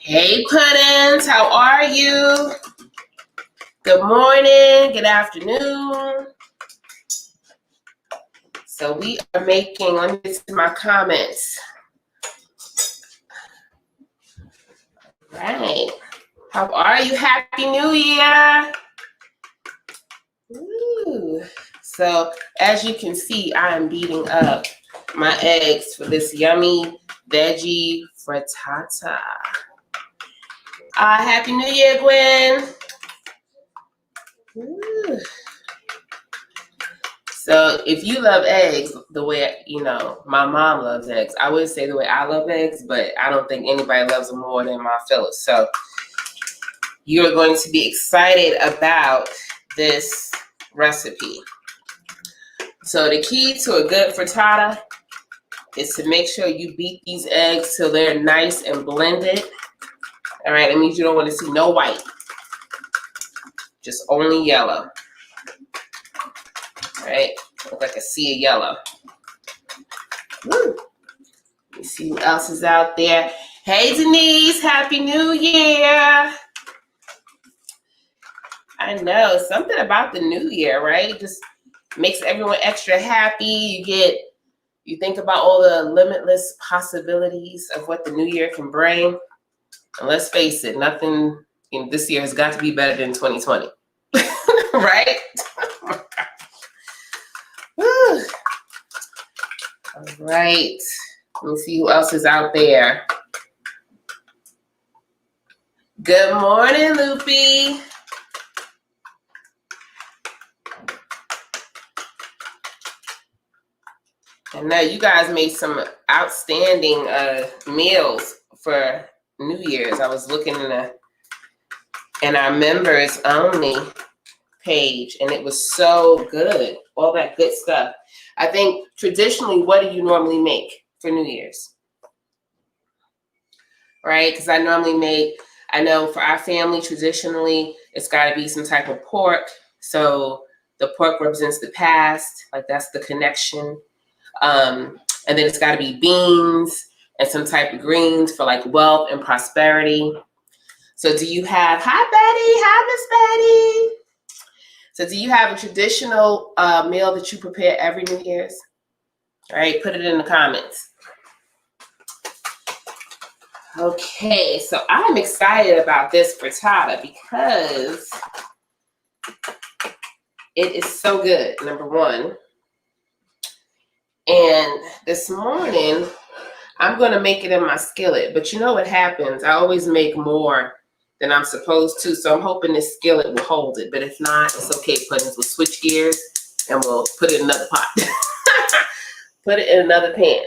Hey Puddins, how are you? Good morning, good afternoon. So we are making, let me get to my comments. Right. How are you? Happy New Year. Ooh. So as you can see, I am beating up my eggs for this yummy veggie frittata. Happy New Year, Gwen. Ooh. So if you love eggs the way, my mom loves eggs, I wouldn't say the way I love eggs, but I don't think anybody loves them more than my Phyllis. So you're going to be excited about this recipe. So the key to a good frittata is to make sure you beat these eggs till they're nice and blended. All right, that means you don't want to see no white, just only yellow. All right, look like a sea of yellow. Woo. Let me see who else is out there. Hey Denise, Happy New Year. I know, something about the new year, right? Just makes everyone extra happy. You think about all the limitless possibilities of what the new year can bring. And let's face it, nothing in this year has got to be better than 2020. Right? Woo. All right. Let me see who else is out there. Good morning, Loopy. I know you guys made some outstanding meals for New Year's. I was looking in our members only page, and it was so good. All that good stuff. I think traditionally, what do you normally make for New Year's? Right? Because I know for our family, traditionally, it's got to be some type of pork. So the pork represents the past, like that's the connection. And then it's got to be beans and some type of greens for like wealth and prosperity. So do you have, hi Betty, hi Miss Betty. So do you have a traditional meal that you prepare every New Year's? All right, put it in the comments. Okay, so I'm excited about this frittata because it is so good, number one. And this morning, I'm going to make it in my skillet. But you know what happens? I always make more than I'm supposed to. So I'm hoping this skillet will hold it. But if not, it's okay, Puddins. We'll switch gears and we'll put it in another pot. Put it in another pan.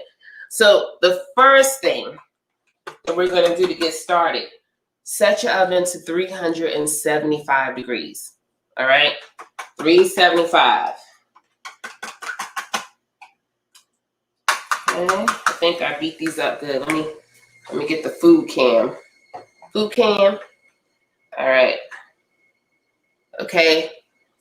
So the first thing that we're going to do to get started, set your oven to 375 degrees. All right? 375. Okay. I think I beat these up good. Let me get the food cam. Food cam. All right. Okay.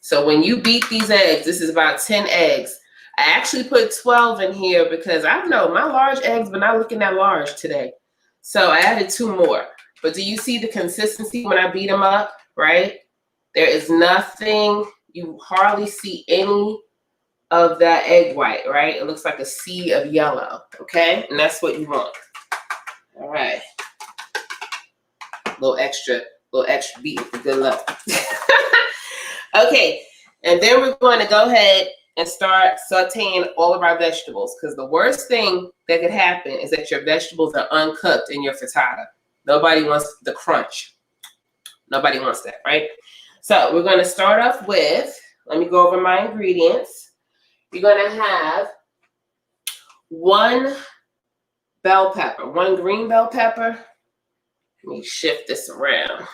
So when you beat these eggs, this is about 10 eggs. I actually put 12 in here because I don't know, my large eggs were not looking that large today. So I added 2 more. But do you see the consistency when I beat them up, right? There is nothing, you hardly see any of that egg white, right? It looks like a sea of yellow, okay? And that's what you want. All right. A little extra beating for good luck. Okay, and then we're going to go ahead and start sauteing all of our vegetables, because the worst thing that could happen is that your vegetables are uncooked in your frittata. Nobody wants the crunch. Nobody wants that, right? So we're going to start off with, let me go over my ingredients. You're going to have 1 bell pepper, 1 green bell pepper. Let me shift this around.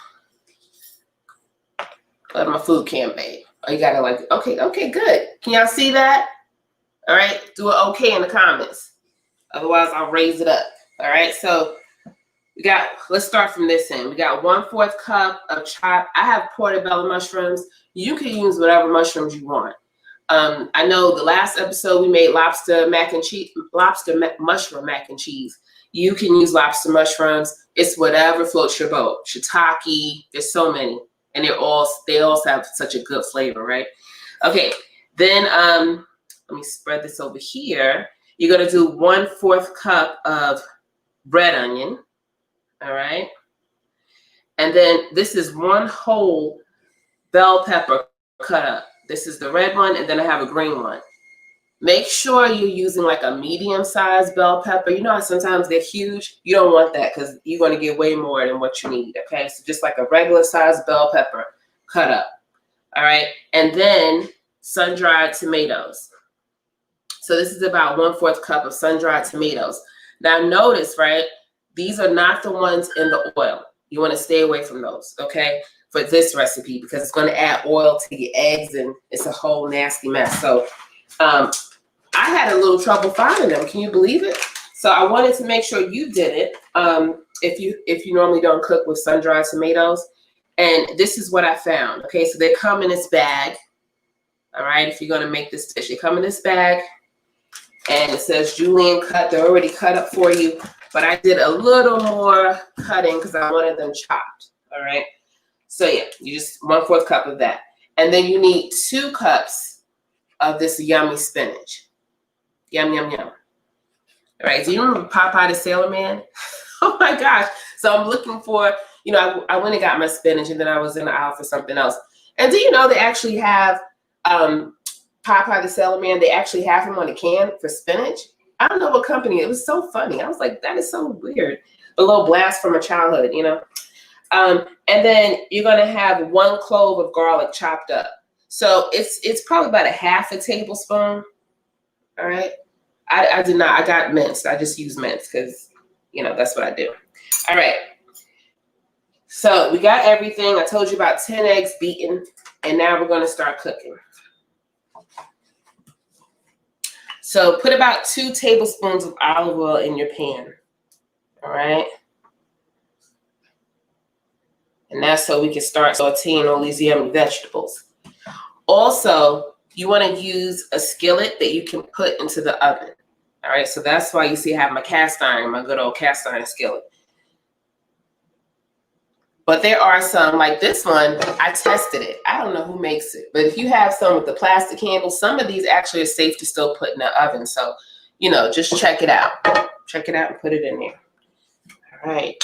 Let my food can, babe. Oh, you gotta like, okay, good. Can y'all see that? All right, do it okay in the comments. Otherwise, I'll raise it up. All right, so let's start from this end. We got 1/4 cup of chopped. I have portobello mushrooms. You can use whatever mushrooms you want. I know the last episode we made mushroom mac and cheese. You can use lobster mushrooms. It's whatever floats your boat. Shiitake, there's so many. And they all have such a good flavor, right? Okay, then let me spread this over here. You're gonna do 1/4 cup of red onion, all right? And then this is 1 whole bell pepper cut up. This is the red one, and then I have a green one. Make sure you're using like a medium-sized bell pepper. You know how sometimes they're huge? You don't want that because you're going to get way more than what you need, okay? So just like a regular-sized bell pepper cut up, all right? And then sun-dried tomatoes. So this is about 1/4 cup of sun-dried tomatoes. Now notice, right, these are not the ones in the oil. You want to stay away from those, okay, for this recipe because it's going to add oil to your eggs and it's a whole nasty mess. So I had a little trouble finding them. Can you believe it? So I wanted to make sure you did it if you normally don't cook with sun-dried tomatoes. And this is what I found. Okay, so they come in this bag. All right, if you're going to make this dish, they come in this bag. And it says julienne cut. They're already cut up for you. But I did a little more cutting because I wanted them chopped. All right. So yeah, you just 1/4 cup of that. And then you need 2 cups of this yummy spinach. Yum, yum, yum. All right. Do you remember Popeye the Sailor Man? Oh my gosh. So I'm looking for, you know, I went and got my spinach and then I was in the aisle for something else. And do you know they actually have Popeye the Sailor Man, they actually have him on a can for spinach. I don't know what company. It was so funny. I was like, that is so weird. A little blast from my childhood, you know. And then you're going to have 1 clove of garlic chopped up. So it's probably about a 1/2 tablespoon. All right. I did not. I got minced. I just use minced because, you know, that's what I do. All right. So we got everything. I told you about 10 eggs beaten. And now we're going to start cooking. So put about 2 tablespoons of olive oil in your pan. All right. And that's so we can start sauteing all these yummy vegetables. Also, you want to use a skillet that you can put into the oven. All right. So that's why you see I have my cast iron, my good old cast iron skillet. But there are some, like this one, I tested it. I don't know who makes it. But if you have some with the plastic handle, some of these actually are safe to still put in the oven. So, you know, just check it out. Check it out and put it in there. All right.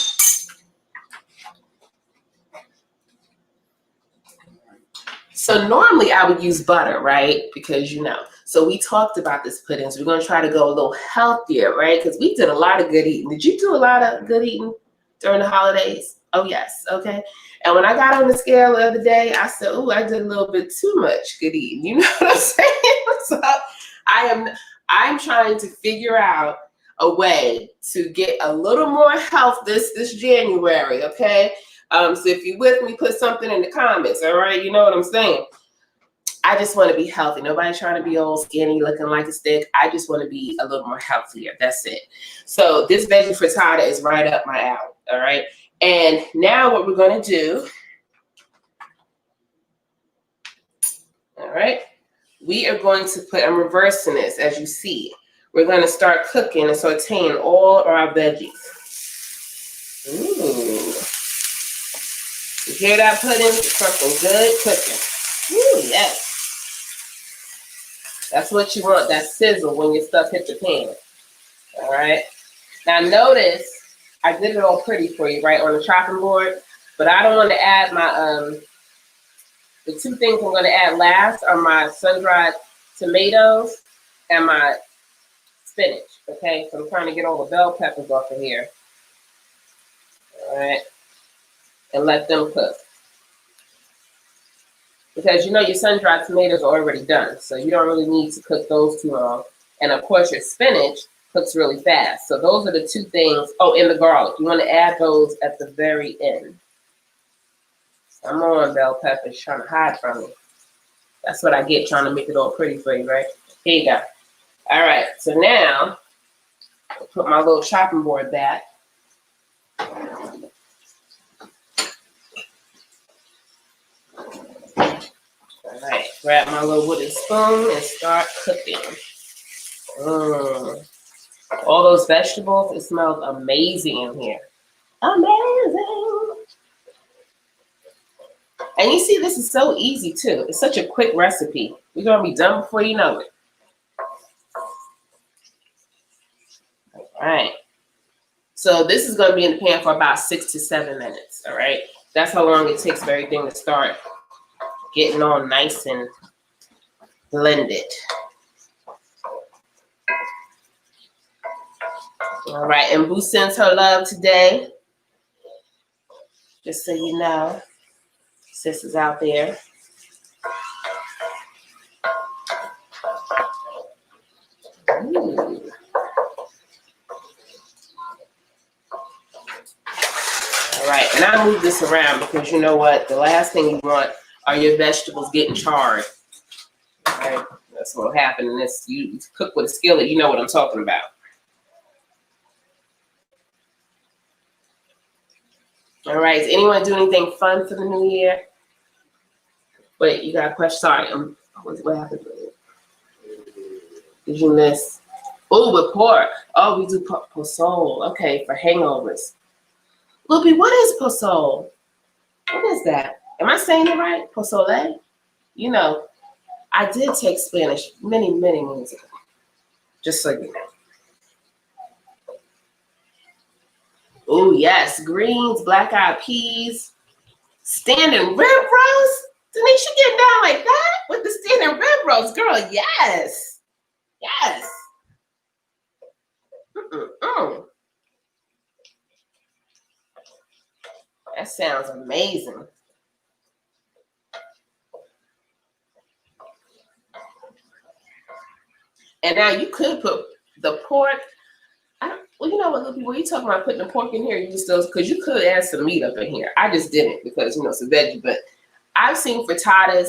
So normally I would use butter, right? Because, you know, so we talked about this pudding. So we're going to try to go a little healthier, right? Because we did a lot of good eating. Did you do a lot of good eating during the holidays? Oh, yes. Okay. And when I got on the scale the other day, I said, oh, I did a little bit too much good eating. You know what I'm saying? So I'm trying to figure out a way to get a little more health this January. Okay. So if you're with me, put something in the comments. All right. You know what I'm saying? I just want to be healthy. Nobody's trying to be old, skinny, looking like a stick. I just want to be a little more healthier. That's it. So this veggie frittata is right up my alley. All right. And now what we're going to do, all right, we are going to put, I'm reversing this as you see. We're going to start cooking and sauteing all of our veggies. Ooh. You hear that, Puddin? Something good cooking. Ooh, yes. That's what you want, that sizzle when your stuff hits the pan. All right. Now notice, I did it all pretty for you, right, on the chopping board. But I don't want to add my, the 2 things I'm going to add last are my sun-dried tomatoes and my spinach, okay? So I'm trying to get all the bell peppers off of here. All right. And let them cook. Because, you know, your sun-dried tomatoes are already done. So you don't really need to cook those too long. And, of course, your spinach, Cooks really fast. So those are the two things. Oh, and the garlic. You want to add those at the very end. Come on, bell peppers, trying to hide from me. That's what I get trying to make it all pretty for you, right? Here you go. All right, so now I'll put my little chopping board back. All right, grab my little wooden spoon and start cooking. All those vegetables, it smells amazing in here. Amazing. And you see, this is so easy too. It's such a quick recipe. We're gonna be done before you know it. All right. So this is gonna be in the pan for about 6 to 7 minutes. All right. That's how long it takes for everything to start getting all nice and blended. All right, and Boo sends her love today. Just so you know, sis is out there. Ooh. All right, and I move this around because you know what? The last thing you want are your vegetables getting charred. All right, that's what will happen in this. You cook with a skillet, you know what I'm talking about. All right, is anyone doing anything fun for the new year? Wait, you got a question? Sorry, what happened? Did you miss? Oh, with pork. Oh, we do pozole. Okay, for hangovers. Loopy, what is pozole? What is that? Am I saying it right? Pozole? You know, I did take Spanish many, many moons ago. Just so you know. Oh, yes. Greens, black-eyed peas, standing rib roast. Tanisha getting down like that with the standing rib roast. Girl, yes. Yes. That sounds amazing. And now you could put the pork. Well, you know what, little people, you talking about putting the pork in here, use those, because you could add some meat up in here. I just didn't because, you know, it's a veggie. But I've seen frittatas.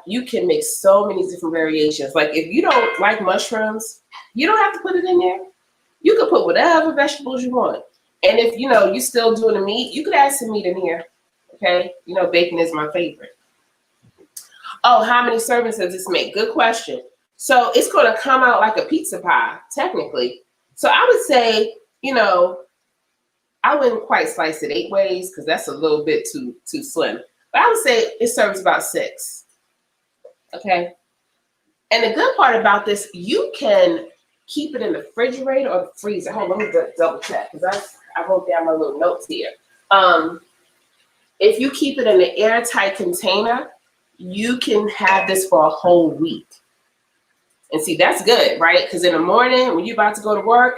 You can make so many different variations. Like if you don't like mushrooms, you don't have to put it in there. You could put whatever vegetables you want. And if, you know, you're still doing the meat, you could add some meat in here. Okay? You know, bacon is my favorite. Oh, how many servings does this make? Good question. So it's going to come out like a pizza pie, technically. So I would say, you know, I wouldn't quite slice it 8 ways because that's a little bit too slim. But I would say it serves about 6. Okay. And the good part about this, you can keep it in the refrigerator or the freezer. Hold on, let me double check because I wrote down my little notes here. If you keep it in an airtight container, you can have this for a whole week. And see, that's good, right? Because in the morning, when you're about to go to work,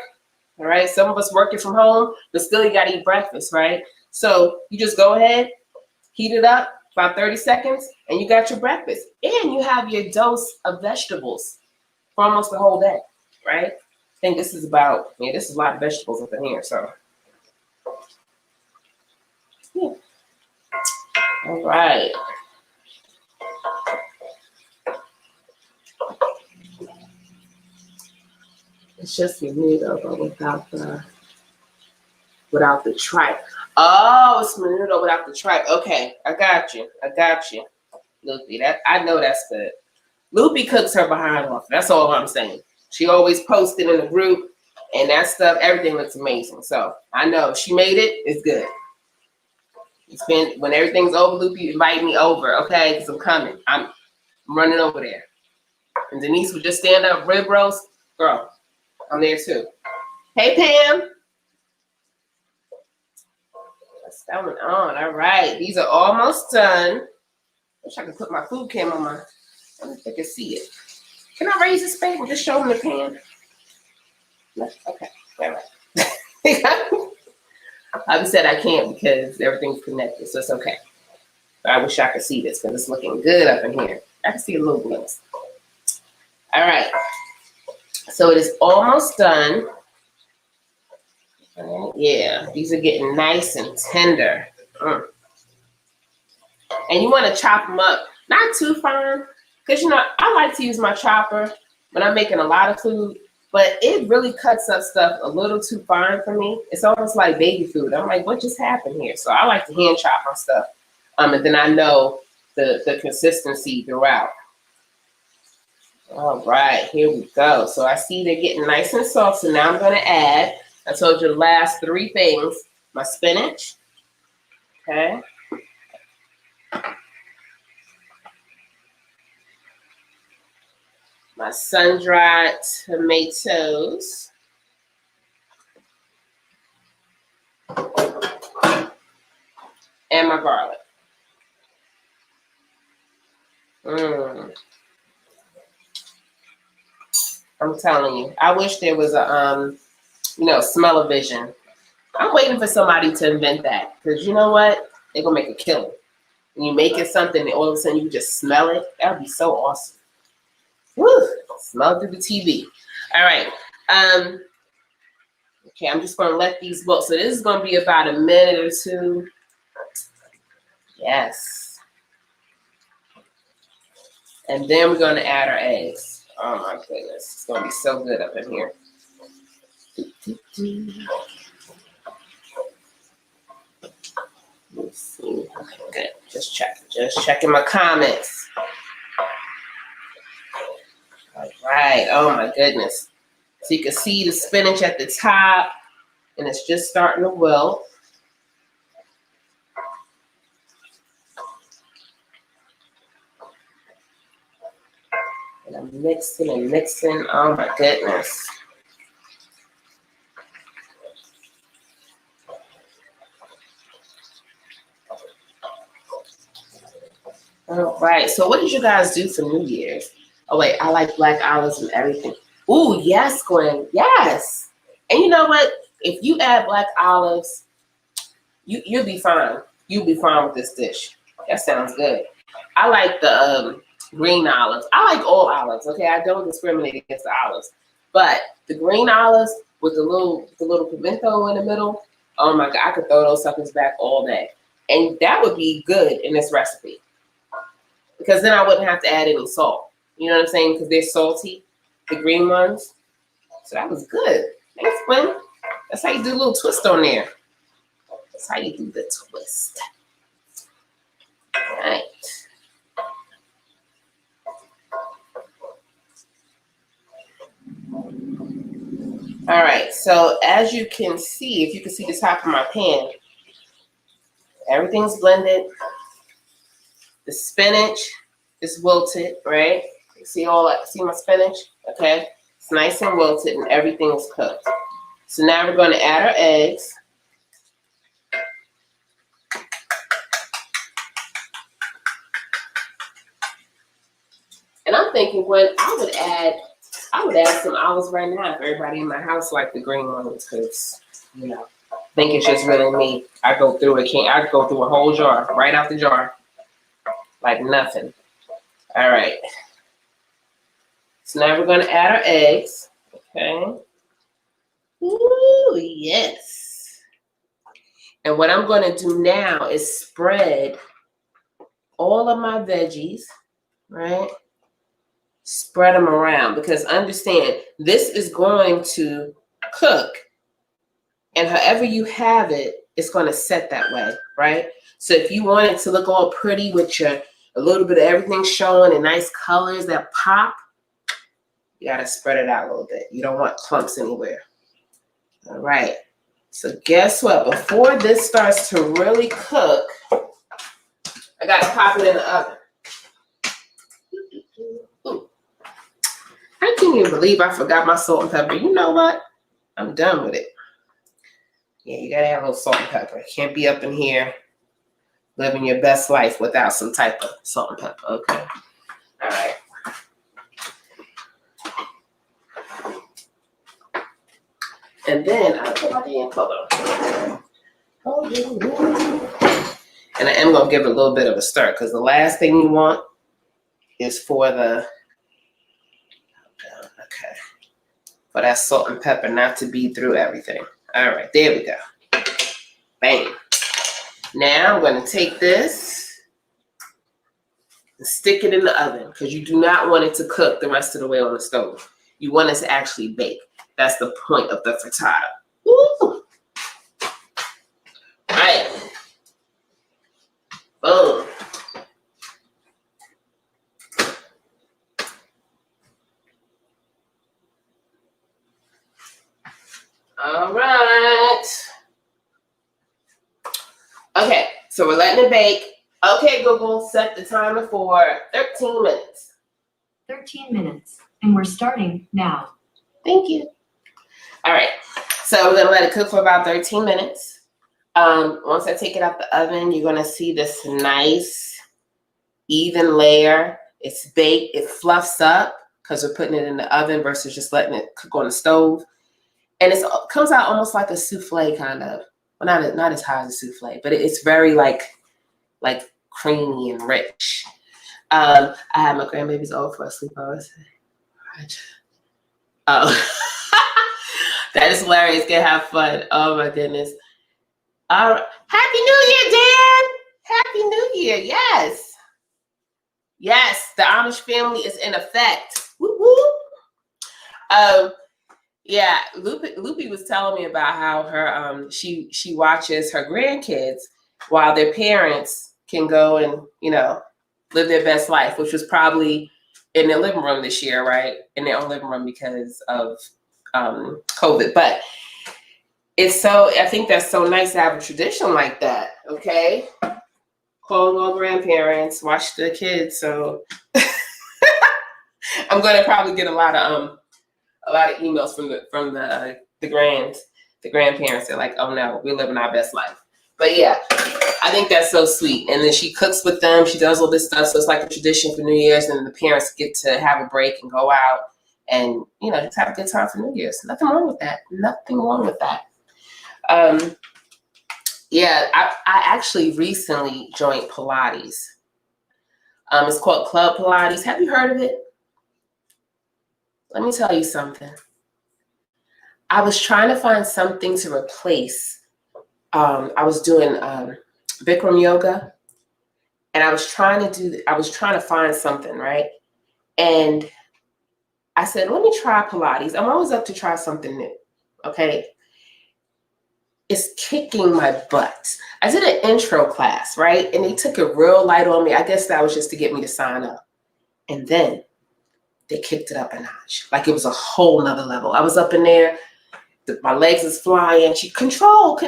all right, some of us working from home, but still you got to eat breakfast, right? So you just go ahead, heat it up about 30 seconds, and you got your breakfast. And you have your dose of vegetables for almost the whole day, right? I think this is about, this is a lot of vegetables up in here, so. Yeah. All right. It's just menudo, but without the tripe. Oh, it's menudo without the tripe. Okay, I got you. Loopy, I know that's good. Loopy cooks her behind off. That's all I'm saying. She always posted in the group, and that stuff, everything looks amazing. So I know she made it. It's good. When everything's over, Loopy, invite me over, okay? Because I'm coming. I'm running over there. And Denise would just stand up, rib roast, girl. I'm there too. Hey, Pam. That's that one on. All right. These are almost done. Wish I could put my food cam on my. Let me see if I can see it. Can I raise this baby and just show them the pan? Okay. All right. I said I can't because everything's connected, so it's okay. But I wish I could see this because it's looking good up in here. I can see a little glimpse. All right. So it is almost done. Yeah, these are getting nice and tender. And you want to chop them up, not too fine, because I like to use my chopper when I'm making a lot of food, but it really cuts up stuff a little too fine for me. It's almost like baby food. I'm like, what just happened here? So I like to hand chop my stuff, and then I know the consistency throughout. All right, here we go. So I see they're getting nice and soft. So now I'm going to add, I told you the last 3 things, my spinach, okay? My sun-dried tomatoes. And my garlic. I'm telling you, I wish there was a, smell-o-vision. I'm waiting for somebody to invent that, because you know what? They're going to make a killing. When you make it something and all of a sudden you can just smell it, that would be so awesome. Woo! Smell through the TV. All right. Okay, I'm just going to let these boil. So this is going to be about a minute or 2. Yes. And then we're going to add our eggs. Oh my goodness. It's going to be so good up in here. Let's see. Okay, good. Just checking my comments. All right. Oh my goodness. So you can see the spinach at the top, and it's just starting to wilt. And I'm mixing and mixing. Oh my goodness. All right. So what did you guys do for New Year's? Oh wait, I like black olives and everything. Ooh, yes, Gwen. Yes. And you know what? If you add black olives, you'll be fine. You'll be fine with this dish. That sounds good. I like the green olives. I like all olives. Okay, I don't discriminate against the olives, but the green olives with the little pimento in the middle. Oh my God, I could throw those suckers back all day, and that would be good in this recipe because then I wouldn't have to add any salt. You know what I'm saying? Because they're salty, the green ones. So that was good. Thanks, Gwen. That's how you do a little twist on there. That's how you do the twist. All right. All right, so as you can see, if you can see the top of my pan, everything's blended. The spinach is wilted, right? You see all that? See my spinach? Okay, it's nice and wilted and everything is cooked. So now we're going to add our eggs. And I'm thinking, Gwen, I would add some olives right now if everybody in my house like the green ones, because I think it's just really me. I go through a whole jar, right out the jar, like nothing. All right. So now we're going to add our eggs. Okay. Ooh, yes. And what I'm going to do now is spread all of my veggies, right? Spread them around, because understand, this is going to cook, and however you have it, it's going to set that way, right? So if you want it to look all pretty with a little bit of everything showing and nice colors that pop, you got to spread it out a little bit. You don't want clumps anywhere. All right. So guess what? Before this starts to really cook, I got to pop it in the oven. I can't even believe I forgot my salt and pepper. You know what? I'm done with it. Yeah, you gotta have a little salt and pepper. Can't be up in here living your best life without some type of salt and pepper. Okay. All right. And then I put my damn color. And I am gonna give it a little bit of a stir, because the last thing you want is for the. Okay. for that salt and pepper not to be through everything. All right, there we go. Bam. Now I'm going to take this and stick it in the oven because you do not want it to cook the rest of the way on the stove. You want it to actually bake. That's the point of the frittata. Woo! Right. Boom. All right. Okay, so we're letting it bake. Okay, Google, set the timer for 13 minutes. 13 minutes, and we're starting now. Thank you. All right, so we're gonna let it cook for about 13 minutes. Once I take it out the oven, you're gonna see this nice, even layer. It's baked, it fluffs up because we're putting it in the oven versus just letting it cook on the stove. And it comes out almost like a souffle kind of. Well, not as high as a souffle, but it's very like creamy and rich. I had my grandbabies over for a sleepover. Oh, that is hilarious. Gonna have fun. Oh my goodness. All right. Happy New Year, Dan. Happy New Year. Yes. Yes, the Amish family is in effect. Woo woo. Yeah, Loopy was telling me about how her she watches her grandkids while their parents can go and, you know, live their best life, which was probably in their living room this year, right? In their own living room because of COVID. But it's so, I think that's so nice to have a tradition like that, okay? Calling all grandparents, watch the kids. So I'm gonna probably get a lot of emails from the grandparents. They're like, oh no, we're living our best life. But yeah, I think that's so sweet. And then she cooks with them. She does all this stuff. So it's like a tradition for New Year's, and the parents get to have a break and go out and, you know, just have a good time for New Year's. Nothing wrong with that. Nothing wrong with that. Yeah, I actually recently joined Pilates. It's called Club Pilates. Have you heard of it? Let me tell you something. I was trying to find something to replace. I was doing Bikram yoga, and I was trying to find something, right? And I said, let me try Pilates. I'm always up to try something new. Okay. It's kicking my butt. I did an intro class, right? And they took it real light on me. I guess that was just to get me to sign up. And then they kicked it up a notch. Like it was a whole nother level. I was up in there. My legs is flying. She control,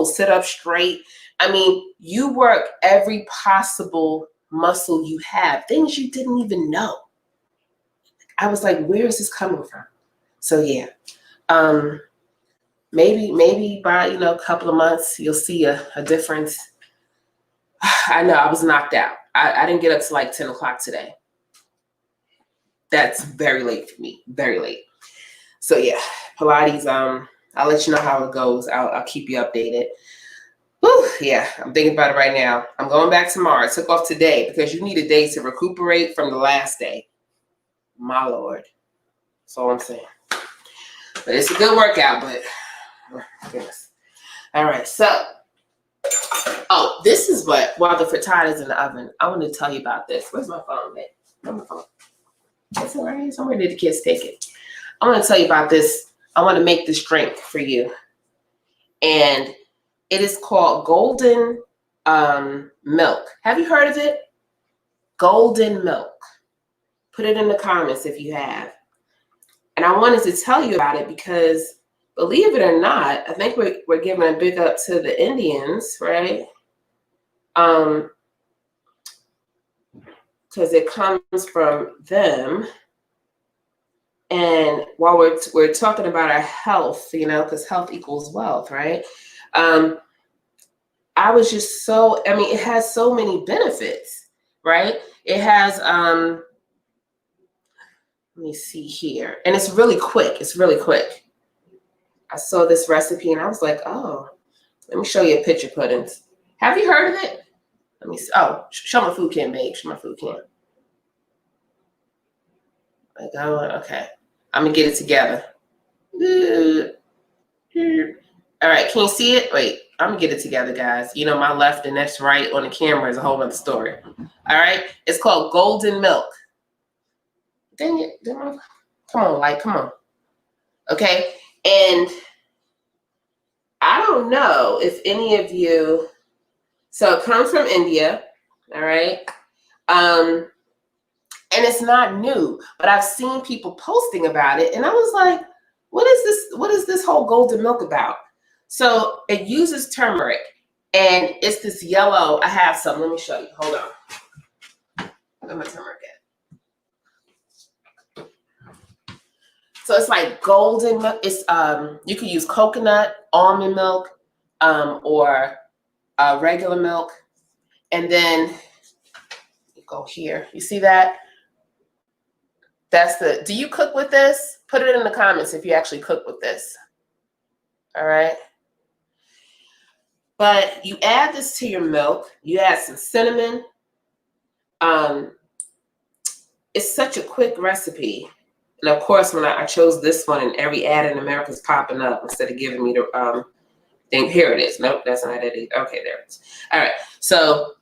sit up straight. I mean, you work every possible muscle you have, things you didn't even know. I was like, where is this coming from? So yeah, maybe by, you know, a couple of months, you'll see a difference. I know I was knocked out. I didn't get up to like 10 o'clock today. That's very late for me, very late. So yeah, Pilates, I'll let you know how it goes. I'll keep you updated. Whew, yeah, I'm thinking about it right now. I'm going back tomorrow. I took off today because you need a day to recuperate from the last day. My Lord. That's all I'm saying. But it's a good workout, but oh, goodness. All right, so, oh, this is what, while the frittata's in the oven, I want to tell you about this. Where's my phone, man? Where's my phone? It's all right. Somewhere did the kids take it? I want to tell you about this. I want to make this drink for you. And it is called Golden Milk. Have you heard of it? Golden Milk. Put it in the comments if you have. And I wanted to tell you about it because, believe it or not, I think we're giving a big up to the Indians, right? Because it comes from them. And while we're talking about our health, you know, because health equals wealth, right? I was just so, I mean, it has so many benefits, right? It has, let me see here. And it's really quick. It's really quick. I saw this recipe and I was like, oh, let me show you a picture, Puddins. Have you heard of it? Let me see. Oh, show my food can, babe. Show my food can. Like, oh, okay. I'm going to get it together. All right, can you see it? Wait, I'm gonna get it together, guys. You know, my left and that's right on the camera is a whole other story. All right, it's called Golden Milk. Dang it, come on, like, come on. Okay, and I don't know if any of you, so it comes from India, all right? And it's not new, but I've seen people posting about it, and I was like, what is this? What is this whole golden milk about? So it uses turmeric, and it's this yellow. I have some. Let me show you. Hold on. Where's my turmeric at? So it's like golden milk. It's you can use coconut, almond milk, or regular milk, and then you go here. You see that? That's the. Do you cook with this? Put it in the comments if you actually cook with this. All right. But you add this to your milk. You add some cinnamon. It's such a quick recipe. And of course, when I chose this one, and every ad in America is popping up instead of giving me the thing. Here it is. Nope, that's not it. Okay, there it is. All right. So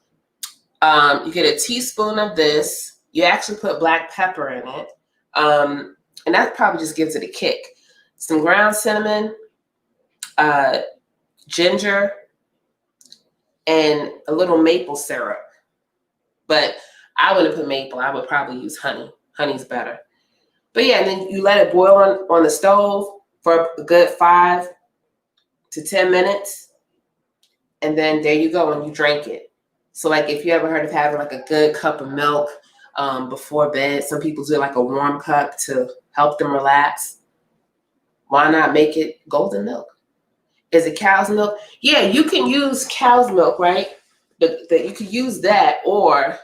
you get a teaspoon of this. You actually put black pepper in it. And that probably just gives it a kick. Some ground cinnamon, ginger, and a little maple syrup. But I wouldn't put maple. I would probably use honey. Honey's better. But yeah, and then you let it boil on the stove for a good 5 to 10 minutes. And then there you go, and you drink it. So like if you ever heard of having like a good cup of milk before bed, some people do like a warm cup to help them relax. Why not make it golden milk? Is it cow's milk? Yeah, you can use cow's milk, right? You could use that, or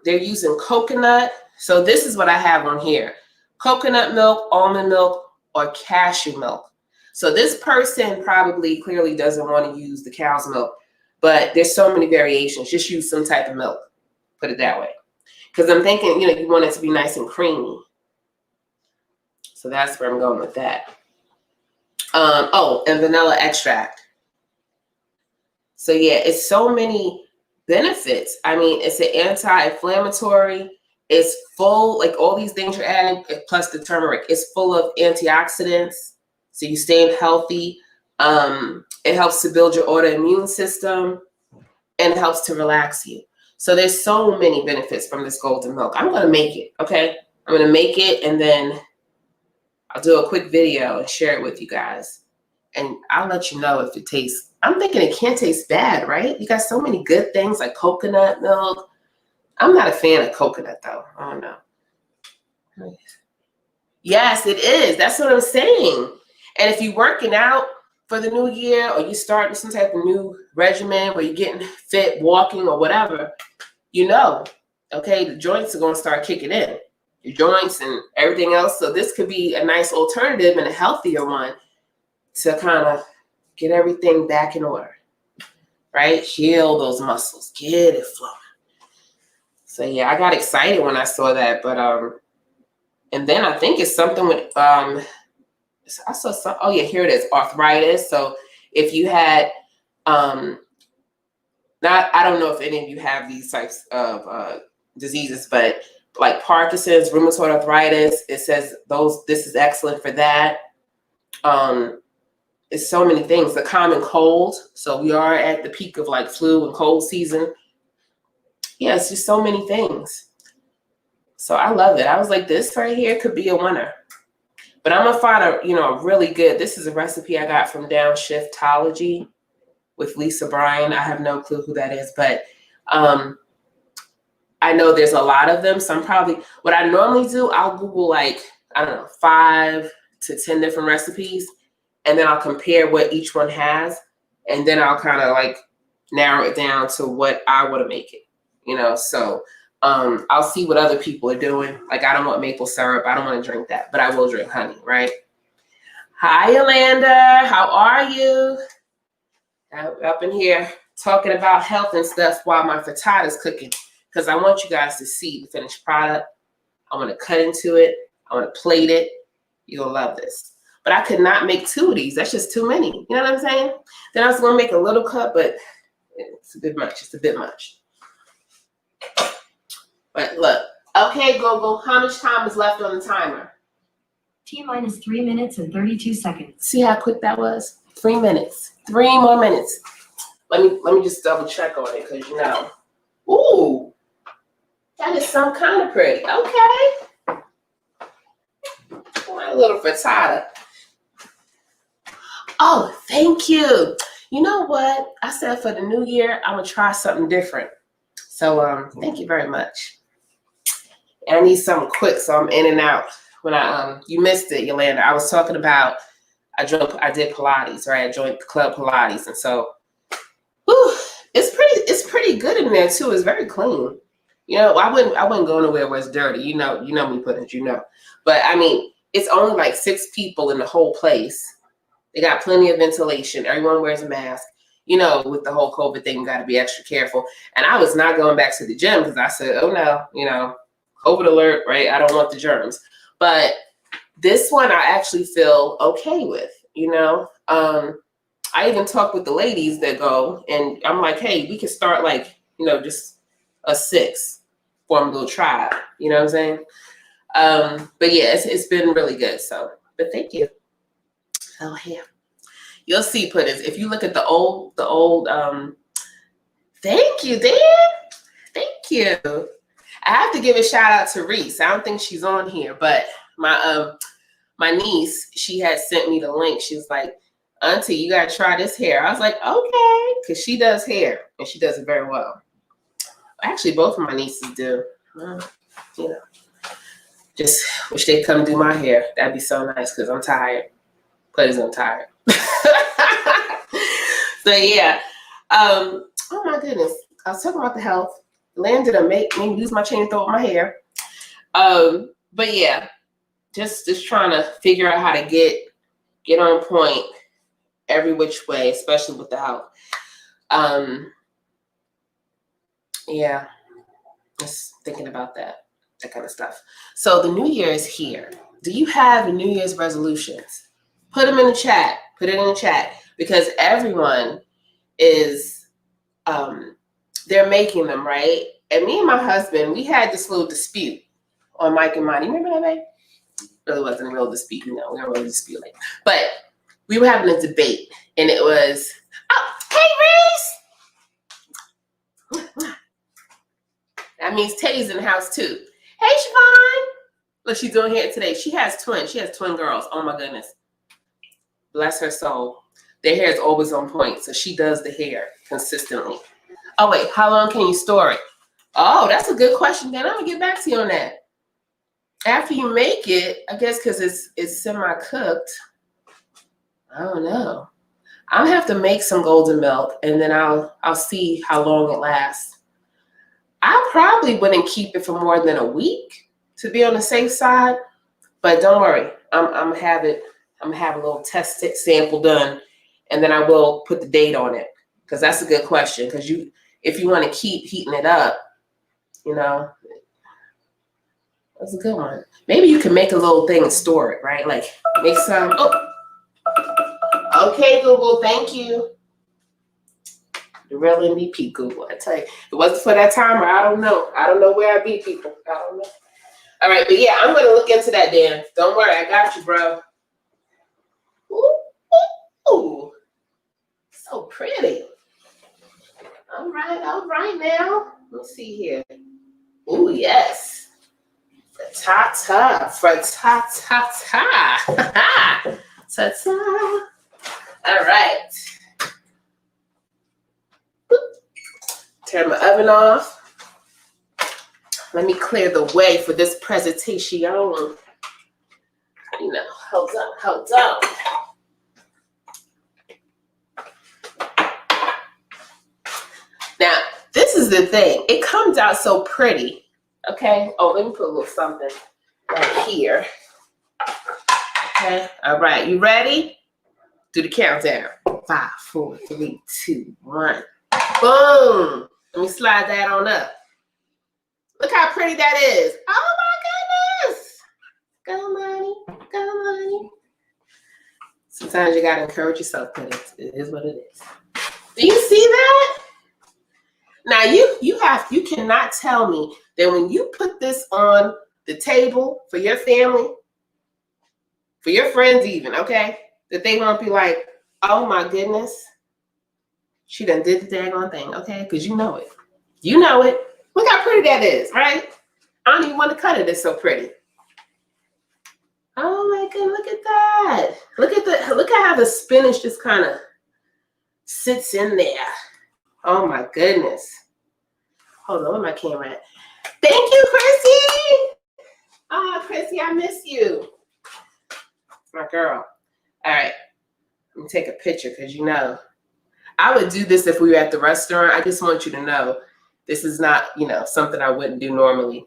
they're using coconut. So this is what I have on here: coconut milk, almond milk, or cashew milk. So this person probably clearly doesn't want to use the cow's milk, but there's so many variations. Just use some type of milk. Put it that way. Because I'm thinking, you know, you want it to be nice and creamy. So that's where I'm going with that. Oh, and vanilla extract. So yeah, it's so many benefits. I mean, it's an anti-inflammatory. It's full, like all these things you're adding, plus the turmeric. It's full of antioxidants, so you stay healthy. It helps to build your autoimmune system, and it helps to relax you. So there's so many benefits from this golden milk. I'm going to make it, okay? I'm going to make it, and then I'll do a quick video and share it with you guys. And I'll let you know if it tastes. I'm thinking it can't taste bad, right? You got so many good things like coconut milk. I'm not a fan of coconut, though. I don't know. Yes, it is. That's what I'm saying. And if you're working out for the new year, or you starting some type of new regimen where you're getting fit, walking, or whatever, you know, okay, the joints are going to start kicking in. Your joints and everything else. So this could be a nice alternative and a healthier one to kind of get everything back in order, right? Heal those muscles, get it flowing. So yeah, I got excited when I saw that, but and then I think it's something with I saw some. Oh yeah, here it is, arthritis. So if you had I don't know if any of you have these types of diseases, but like Parkinson's, rheumatoid arthritis, it says this is excellent for that. It's so many things. The common cold. So we are at the peak of like flu and cold season. Yeah, it's just so many things. So I love it. I was like, this right here could be a winner. But I'm gonna find a really good. This is a recipe I got from Downshiftology with Lisa Bryan. I have no clue who that is, but I know there's a lot of them. So what I normally do, I'll Google like, I don't know, 5 to 10 different recipes, and then I'll compare what each one has, and then I'll kind of like narrow it down to what I want to make it, So I'll see what other people are doing. Like, I don't want maple syrup. I don't want to drink that, but I will drink honey, right? Hi, Yolanda. How are you? I'm up in here talking about health and stuff while my frittata is cooking, because I want you guys to see the finished product. I want to cut into it. I want to plate it. You'll love this. But I could not make 2 of these. That's just too many. You know what I'm saying? Then I was going to make a little cup, but it's a bit much. It's a bit much. But look. Okay, Google, how much time is left on the timer? T-minus 3 minutes and 32 seconds. See how quick that was? 3 minutes. 3 more minutes. Let me just double check on it because ooh, that is some kind of pretty. Okay. My little frittata. Oh, thank you. You know what? I said for the new year, I'm gonna try something different. So thank you very much. And I need something quick, so I'm in and out. When you missed it, Yolanda. I was talking about I did Pilates, right? I joined Club Pilates, and so it's pretty good in there too. It's very clean. I wouldn't go anywhere where it's dirty. You know me, Puddin, But I mean, it's only like 6 people in the whole place. They got plenty of ventilation. Everyone wears a mask. With the whole COVID thing, you got to be extra careful. And I was not going back to the gym because I said, oh no, COVID alert, right? I don't want the germs. But this one I actually feel okay with, I even talk with the ladies that go, and I'm like, hey, we can start like, just a 6, form a little tribe. You know what I'm saying? But yeah, it's been really good. So, but thank you. Oh yeah, you'll see, Puddins. If you look at the old. Thank you, Dan. Thank you. I have to give a shout out to Reese. I don't think she's on here, but my niece, she had sent me the link. She was like, Auntie, you gotta try this hair. I was like, okay, because she does hair and she does it very well. Actually, both of my nieces do. Just wish they'd come do my hair. That'd be so nice because I'm tired. Because I'm tired. So yeah. Oh my goodness. I was talking about the health. Landed to make me lose my chain of thought with my hair. But yeah, just trying to figure out how to get on point every which way, especially with the health. Yeah, just thinking about that kind of stuff. So the new year is here. Do you have New Year's resolutions? Put them in the chat. Put it in the chat because everyone is they're making them, right? And me and my husband, we had this little dispute on Mike and Monty. Remember that, babe? It really wasn't a real dispute, we weren't really disputing. But we were having a debate, and it was, oh, hey, Reese! That means Teddy's in the house, too. Hey, Siobhan! Look, she's doing hair today. She has twins. She has twin girls. Oh, my goodness. Bless her soul. Their hair is always on point, so she does the hair consistently. Oh, wait, how long can you store it? Oh, that's a good question, Dan. I'm going to get back to you on that. After you make it, I guess because it's semi-cooked, I don't know. I'll have to make some golden milk, and then I'll see how long it lasts. I probably wouldn't keep it for more than a week to be on the safe side, but don't worry. I'm gonna have a little test sample done, and then I will put the date on it because that's a good question. Because if you want to keep heating it up, that's a good one. Maybe you can make a little thing and store it, right? Like make some. Oh, okay, Google. Thank you. The real MVP, Google. I tell you, if it wasn't for that timer, I don't know. I don't know where I'd be, people. I don't know. All right, but yeah, I'm gonna look into that, Dan. Don't worry, I got you, bro. Ooh, so pretty. All right now. Let's see here. Ooh, yes. Frittata. Ta-ta. All right. Turn my oven off. Let me clear the way for this presentation. Hold on. Now, this is the thing. It comes out so pretty. Okay. Oh, let me put a little something right here. Okay. All right. You ready? Do the countdown. 5, 4, 3, 2, 1. Boom. Let me slide that on up. Look how pretty that is. Oh my goodness. Go, money. Sometimes you gotta encourage yourself, but it is what it is. Do you see that? Now you cannot tell me that when you put this on the table for your family, for your friends even, okay, that they won't be like, oh my goodness, she done did the daggone thing, okay? Because you know it. You know it. Look how pretty that is, right? I don't even want to cut it. It's so pretty. Oh my God, look at that. Look at how the spinach just kind of sits in there. Oh my goodness. Hold on, where my camera at? Thank you, Chrissy. Oh, Chrissy, I miss you. My girl. All right. Let me take a picture because you know, I would do this if we were at the restaurant. I just want you to know this is not, you know, something I wouldn't do normally.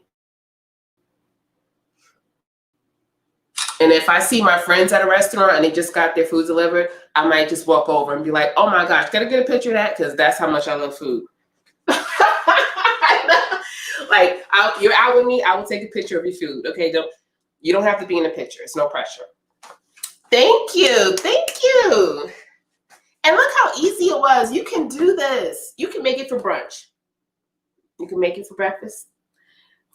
And if I see my friends at a restaurant and they just got their food delivered, I might just walk over and be like, oh my gosh, gotta get a picture of that because that's how much I love food. Like, you're out with me, I will take a picture of your food. Okay, you don't have to be in the picture. It's no pressure. Thank you. And look how easy it was. You can do this. You can make it for brunch. You can make it for breakfast.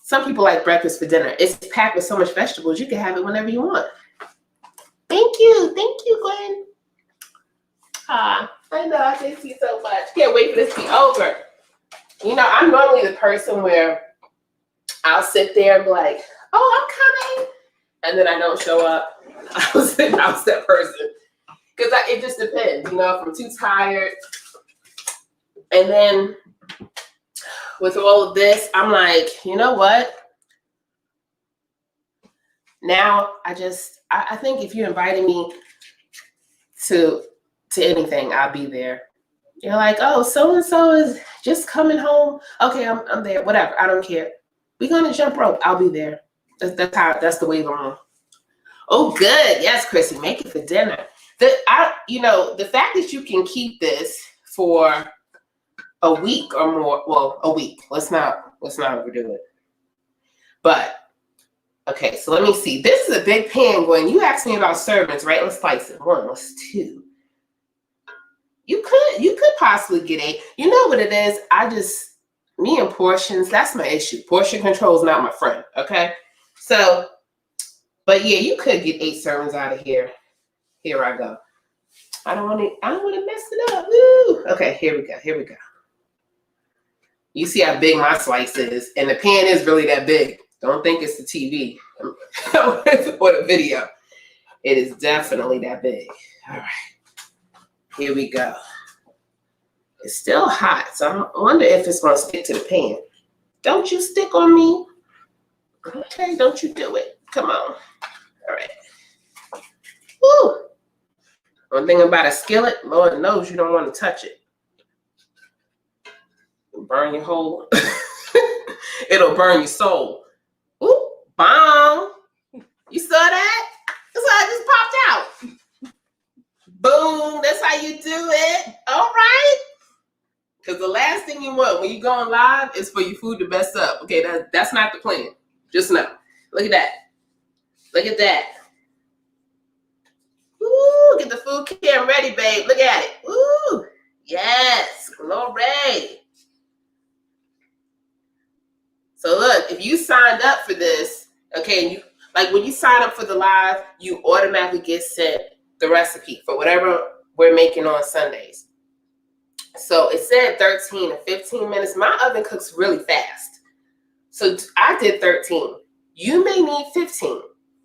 Some people like breakfast for dinner. It's packed with so much vegetables, you can have it whenever you want. Thank you, Gwen. I know, I miss you so much. Can't wait for this to be over. You know, I'm normally the person where I'll sit there and be like, oh, I'm coming. And then I don't show up. I was that person. Because it just depends, you know, if I'm too tired. And then with all of this, I'm like, you know what? Now I think if you invited me to anything, I'll be there. You're like, oh, so-and-so is just coming home. Okay, I'm there. Whatever. I don't care. We're gonna jump rope. I'll be there. That's the way I'm on. Oh, good. Yes, Chrissy, make it for dinner. The fact that you can keep this for a week or more, well, a week. Let's not overdo it. But okay, so let me see. This is a big pan, Gwen. You asked me about servings, right? Let's slice it. 1, let's 2. You could possibly get 8. You know what it is? Me and portions, that's my issue. Portion control is not my friend, okay? So, but yeah, you could get 8 servings out of here. Here I go. I don't want to mess it up. Woo! Okay, here we go. You see how big my slice is, and the pan is really that big. Don't think it's the TV or the video. It is definitely that big. All right, here we go. It's still hot, so I wonder if it's going to stick to the pan. Don't you stick on me. Okay, don't you do it. Come on. All right. Woo! One thing about a skillet, Lord knows you don't want to touch it. It'll burn your whole, it'll burn your soul. Ooh, bong. You saw that? That's how it just popped out. Boom, that's how you do it. All right. Because the last thing you want when you're going live is for your food to mess up. Okay, that's not the plan. Just know. Look at that. Look at that. Ooh, get the food cam ready, babe. Look at it. Ooh, yes, glory. So look, if you signed up for this, okay, when you sign up for the live, you automatically get sent the recipe for whatever we're making on Sundays. So it said 13 to 15 minutes. My oven cooks really fast. So I did 13. You may need 15.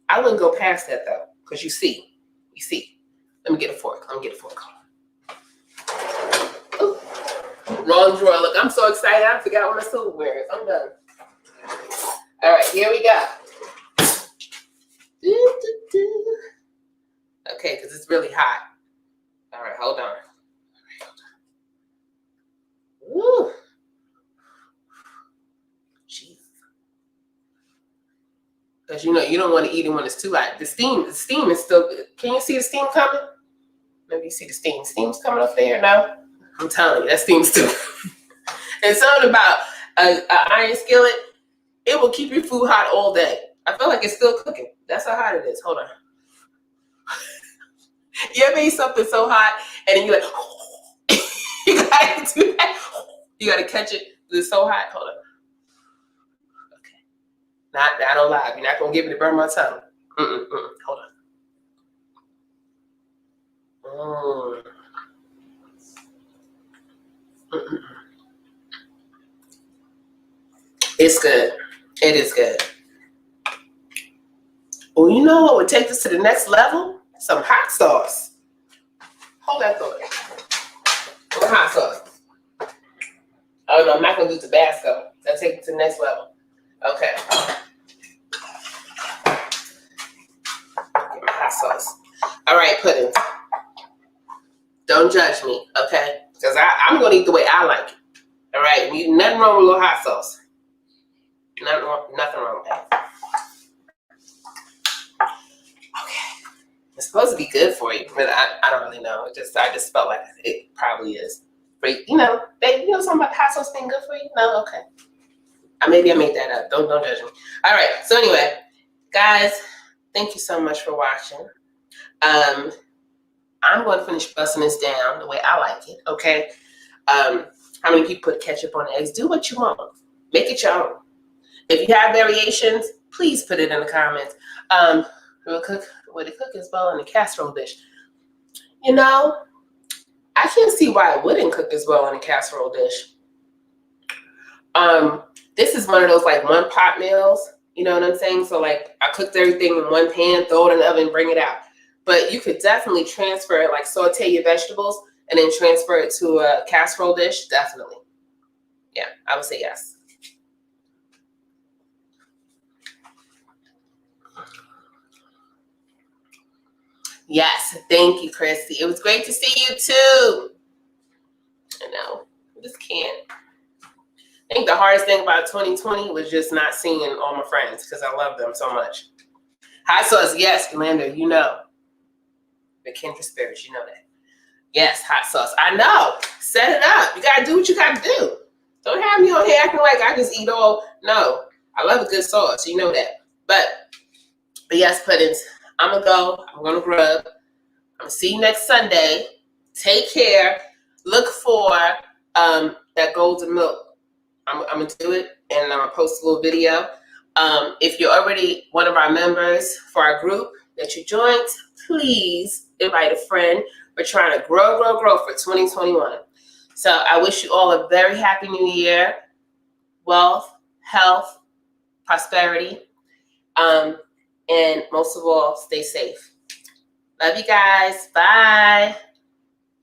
I wouldn't go past that though, because you see. Let me get a fork. Ooh. Wrong drawer. Look, I'm so excited. I forgot what my silverware is. I'm done. All right, here we go. Okay, because it's really hot. All right, hold on. Woo. Jeez. Because you don't want to eat it when it's too hot. The steam is still good. Can you see the steam coming? Maybe you see the steam. Steam's coming up there. No? I'm telling you, that steam's still. And something about an iron skillet, it will keep your food hot all day. I feel like it's still cooking. That's how hot it is. Hold on. You ever eat something so hot and then you're like, you gotta do that. You gotta catch it. It's so hot. Hold on. Okay. Not on live. You're not gonna get me to burn my tongue. Hold on. It's good. It is good. Well, you know what would take this to the next level? Some hot sauce. Hold that thought. Some hot sauce. Oh no, I'm not gonna do Tabasco. That'll take it to the next level. Okay. Get my hot sauce. All right, Puddin. Don't judge me, okay? Because I'm gonna eat the way I like it. All right, nothing wrong with a little hot sauce. Nothing wrong with that. Okay. It's supposed to be good for you, but I don't really know. I just felt like it probably is. But something about hot sauce being good for you? No, okay. Maybe I made that up. Don't judge me. All right. So anyway, guys, thank you so much for watching. I'm going to finish busting this down the way I like it. Okay. How many people put ketchup on eggs? Do what you want. Make it your own. If you have variations, please put it in the comments. We'll cook with a cooking bowl in a casserole dish. I can't see why it wouldn't cook as well in a casserole dish. This is one of those like one pot meals. You know what I'm saying? So like I cooked everything in one pan, throw it in the oven, bring it out. But you could definitely transfer it, like saute your vegetables and then transfer it to a casserole dish. Definitely. Yeah, I would say yes. Yes, thank you, Christy. It was great to see you too. I know, I just can't. I think the hardest thing about 2020 was just not seeing all my friends because I love them so much. Hot sauce, yes, Yolanda, you know. The kindred spirits, you know that. Yes, hot sauce. I know. Set it up. You gotta do what you gotta do. Don't have me on here acting like I just eat all. No, I love a good sauce. You know that. But yes, Puddins. I'm gonna go. I'm gonna grub. I'm gonna see you next Sunday. Take care. Look for that golden milk. I'm gonna do it and I'm gonna post a little video. If you're already one of our members for our group that you joined, please invite a friend. We're trying to grow for 2021. So I wish you all a very happy new year. Wealth, health, prosperity, and most of all, stay safe. Love you guys. Bye.